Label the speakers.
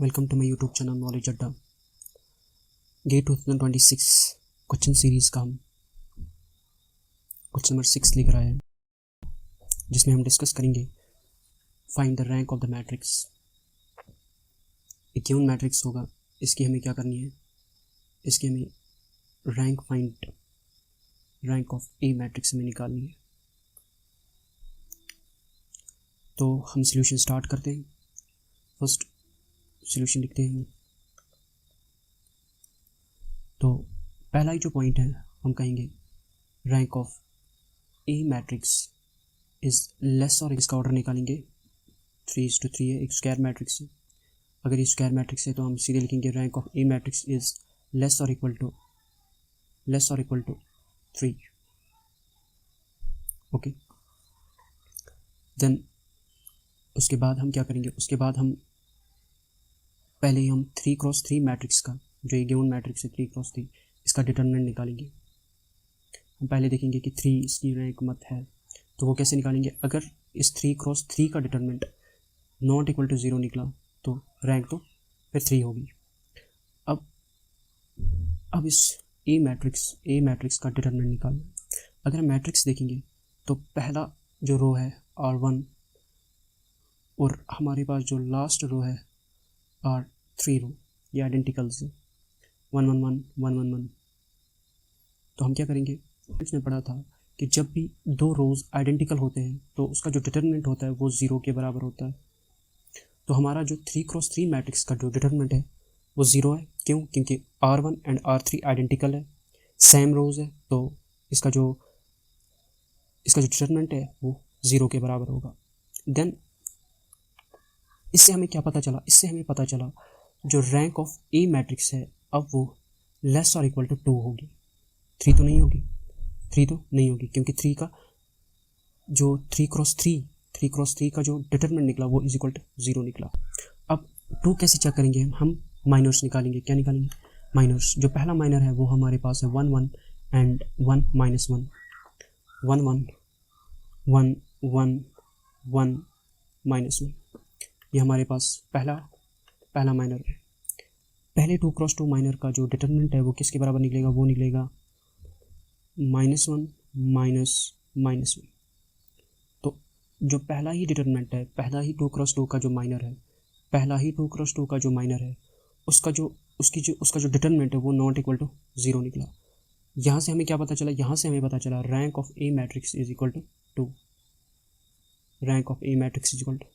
Speaker 1: Welcome to my YouTube channel knowledge Adda. GATE 2026 question series का हम question number 6 लेकर आए हैं, जिसमें हम डिस्कस करेंगे find the rank of the matrix. एक गिवन मैट्रिक्स होगा, इसकी हमें क्या करनी है, इसकी हमें रैंक ऑफ ए मैट्रिक्स हमें निकालनी है। तो हम सॉल्यूशन स्टार्ट करते हैं। फर्स्ट सॉल्यूशन लिखते हैं। तो पहला ही जो पॉइंट है, हम कहेंगे rank of a matrix is less, और इसका ऑर्डर निकालेंगे 3:3 है, एक स्क्वायर मैट्रिक्स है। अगर ये स्क्वायर मैट्रिक्स है तो हम सीधे लिखेंगे rank of a matrix is less और इक्वल टू 3। ओके, देन उसके बाद हम क्या करेंगे, उसके बाद हम पहले ही हम 3x3 मैट्रिक्स का, जो ये गिवन मैट्रिक्स है 3x3, इसका डिटरमिनेंट निकालेंगे। हम पहले देखेंगे कि 3 इसकी रैंक मत है, तो वो कैसे निकालेंगे। अगर इस 3x3 का डिटरमिनेंट नॉट इक्वल टू 0 निकला तो रैंक तो फिर 3 होगी। अब इस ए मैट्रिक्स का डिटरमिनेंट निकालना। अगर हम मैट्रिक्स देखेंगे तो पहला जो रो है R1 और हमारे पास जो लास्ट रो है R3 रो, ये आइडेंटिकल्स है 1 1 1 1 1 1। तो हम क्या करेंगे, इसमें पढ़ा था कि जब भी दो रोज आइडेंटिकल होते हैं तो उसका जो डिटरमिनेंट होता है वो 0 के बराबर होता है। तो हमारा जो 3x3 मैट्रिक्स का जो डिटरमिनेंट है वो 0 है। क्यों? क्योंकि R1 एंड R3 आइडेंटिकल है, सेम रोज है, तो इसका जो डिटरमिनेंट है वो 0 के बराबर होगा। देन इससे हमें क्या पता चला, इससे हमें पता चला जो रैंक ऑफ ए मैट्रिक्स है अब वो लेस और इक्वल टू 2 होगी। 3 तो नहीं होगी, क्योंकि 3 का जो 3x3 का जो डिटरमिनेंट निकला वो इज इक्वल टू 0 निकला। अब 2 कैसे चेक करेंगे, हम माइनर्स निकालेंगे। क्या निकालेंगे? माइनर्स। जो पहला माइनर है वो हमारे पास है 1 1 एंड 1 -1 1 1 1 1 1 -1। ये हमारे पास पहला माइनर है। पहले 2x2 माइनर का जो डिटरमिनेंट है वो किसके बराबर निकलेगा, वो निकलेगा -1 -1। तो जो पहला ही डिटरमिनेंट है, पहला ही 2x2 का जो माइनर है, उसका जो डिटरमिनेंट है वो नॉट इक्वल टू 0 निकला। यहाँ से हमें क्या पता चला, यहाँ से हमें पता चला rank of a matrix is equal to 2। Rank of a matrix is equal to